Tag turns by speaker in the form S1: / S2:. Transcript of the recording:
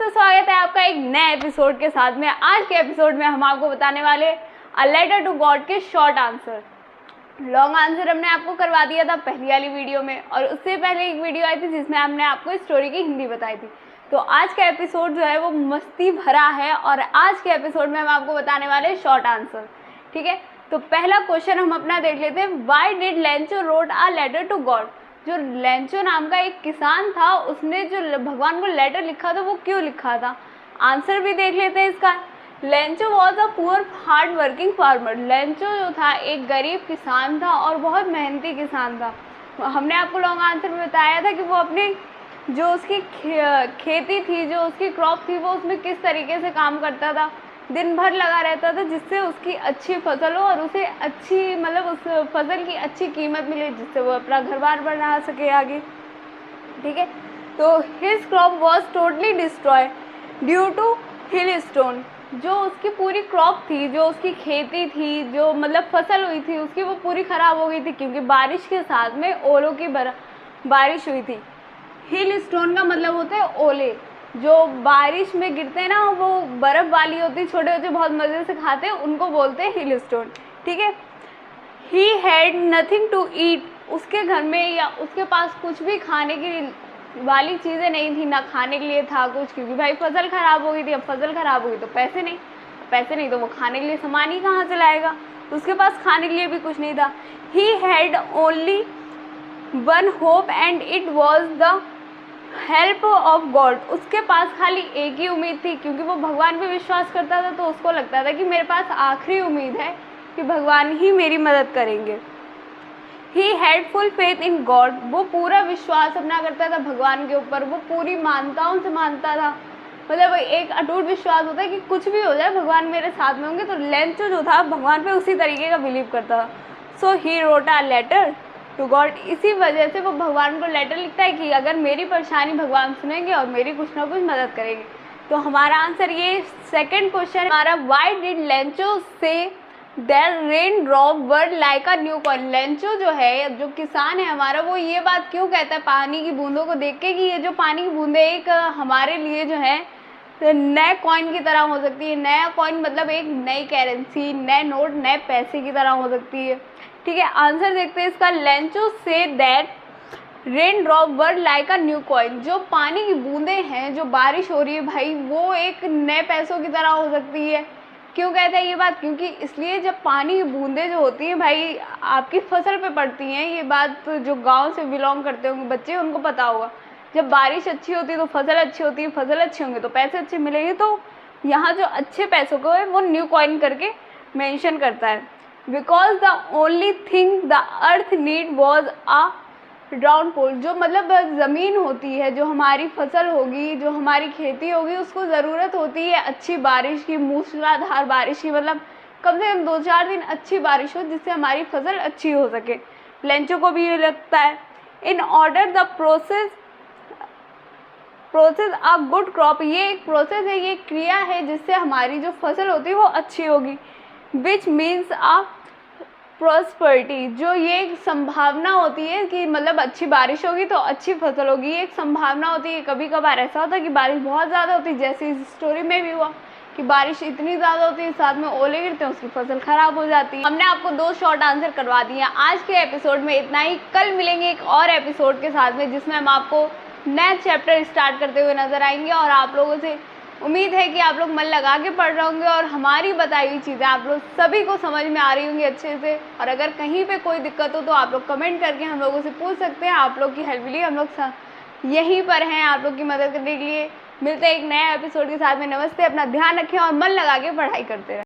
S1: दोस्तों, स्वागत है आपका एक नए एपिसोड के साथ में। आज के एपिसोड में हम आपको बताने वाले अ लेटर टू गॉड के शॉर्ट आंसर। लॉन्ग आंसर हमने आपको करवा दिया था पहली वाली वीडियो में, और उससे पहले एक वीडियो आई थी जिसमें हमने आपको स्टोरी की हिंदी बताई थी। तो आज का एपिसोड जो है वो मस्ती भरा है, और आज के एपिसोड में हम आपको बताने वाले शॉर्ट आंसर। ठीक है, तो पहला क्वेश्चन हम अपना देख लेते हैं। Why did Lencho wrote a letter to God? जो लेंचो नाम का एक किसान था, उसने जो भगवान को लेटर लिखा था वो क्यों लिखा था? आंसर भी देख लेते हैं इसका। Lencho was a poor hard working farmer. Lencho जो था एक गरीब किसान था और बहुत मेहनती किसान था। हमने आपको लॉन्ग आंसर में बताया था कि वो अपनी जो उसकी खेती थी, जो उसकी क्रॉप थी, वो उसमें किस तरीके से काम करता था, दिन भर लगा रहता था, जिससे उसकी अच्छी फसल हो और उसे अच्छी उस फसल की अच्छी कीमत मिले, जिससे वो अपना घर बार बना सके आगे। ठीक है, तो his crop was totally destroy due to hailstone. जो उसकी पूरी क्रॉप थी, जो उसकी खेती थी, जो फसल हुई थी उसकी, वो पूरी ख़राब हो गई थी क्योंकि बारिश के साथ में ओलों की बारिश हुई थी। हिल स्टोन का मतलब होते हैं ओले, जो बारिश में गिरते हैं ना, वो बर्फ़ वाली होती, छोटे बच्चे बहुत मज़े से खाते हैं, उनको बोलते हैं हिल स्टोन। ठीक है, he had nothing to eat. उसके घर में या उसके पास कुछ भी खाने की वाली चीज़ें नहीं थी, ना खाने के लिए था कुछ, क्योंकि भाई फसल ख़राब हो गई थी। अब फसल ख़राब हो गई तो पैसे नहीं तो वो खाने के लिए सामान ही कहाँ से लाएगा? तो उसके पास खाने के लिए भी कुछ नहीं था। He had only one hope and it was the help of God. उसके पास खाली एक ही उम्मीद थी, क्योंकि वो भगवान पे विश्वास करता था, तो उसको लगता था कि मेरे पास आखिरी उम्मीद है कि भगवान ही मेरी मदद करेंगे। He had full faith in God. वो पूरा विश्वास अपना करता था भगवान के ऊपर, वो पूरी मानताओं से मानता था। एक अटूट विश्वास होता है कि कुछ भी हो जाए भगवान मेरे साथ में होंगे। तो लेंचो जो था भगवान पे उसी तरीके का बिलीव करता था। So he wrote a letter to God. इसी वजह से वो भगवान को लेटर लिखता है कि अगर मेरी परेशानी भगवान सुनेंगे और मेरी कुछ ना कुछ मदद करेंगे। तो हमारा आंसर ये सेकंड क्वेश्चन हमारा, why did Lencho say that rain drop were like a new coin. Lencho जो है, जो किसान है हमारा, वो ये बात क्यों कहता है पानी की बूंदों को देख के कि ये जो पानी की बूंदें एक हमारे लिए जो है नए कॉइन की तरह हो सकती है। नया कॉइन मतलब एक नई करेंसी, नए नोट, नए पैसे की तरह हो सकती है। ठीक है, आंसर देखते हैं इसका। Lencho say that rain drop were like a new coin. जो पानी की बूंदें हैं, जो बारिश हो रही है भाई, वो एक नए पैसों की तरह हो सकती है। क्यों कहता है ये बात? क्योंकि इसलिए जब पानी की बूंदें जो होती हैं भाई आपकी फसल पे पड़ती हैं, ये बात तो जो गांव से बिलोंग करते होंगे बच्चे उनको पता होगा। जब बारिश अच्छी होती है तो फसल अच्छी होती है, फसल अच्छे होंगे तो पैसे अच्छे मिलेंगे। तो यहाँ जो अच्छे पैसों को है वो न्यू कॉइन करके मेंशन करता है। Because the only thing the earth need was a downfall. जो ज़मीन होती है, जो हमारी फसल होगी, जो हमारी खेती होगी, उसको ज़रूरत होती है अच्छी बारिश की, मूसलाधार बारिश की। कम से कम 2-4 दिन अच्छी बारिश हो, जिससे हमारी फसल अच्छी हो सके। लेंचो को भी ये लगता है। In order the process a good crop. ये एक प्रोसेस है, ये क्रिया है जिससे हमारी जो फसल होती है वो अच्छी होगी। Which means a prosperity. जो ये एक संभावना होती है कि अच्छी बारिश होगी तो अच्छी फसल होगी। ये एक संभावना होती है। कभी कभार ऐसा होता है कि बारिश बहुत ज़्यादा होती है, जैसे इस स्टोरी में भी हुआ कि बारिश इतनी ज़्यादा होती है, साथ में ओले गिरते हैं, उसकी फसल ख़राब हो जाती है। हमने आपको 2 शॉर्ट आंसर करवा दिए हैं। आज के एपिसोड में इतना ही। कल मिलेंगे एक और एपिसोड के साथ में, जिसमें हम आपको नया चैप्टर स्टार्ट करते हुए नजर आएंगे। और आप लोगों से उम्मीद है कि आप लोग मन लगा के पढ़ रहे होंगे और हमारी बताई हुई चीज़ें आप लोग सभी को समझ में आ रही होंगी अच्छे से। और अगर कहीं पे कोई दिक्कत हो तो आप लोग कमेंट करके हम लोगों से पूछ सकते हैं। आप लोग की हेल्प के लिए हम लोग यहीं पर हैं, आप लोग की मदद करने के लिए। मिलते हैं एक नए एपिसोड के साथ में। नमस्ते, अपना ध्यान रखें और मन लगा के पढ़ाई करते रहें।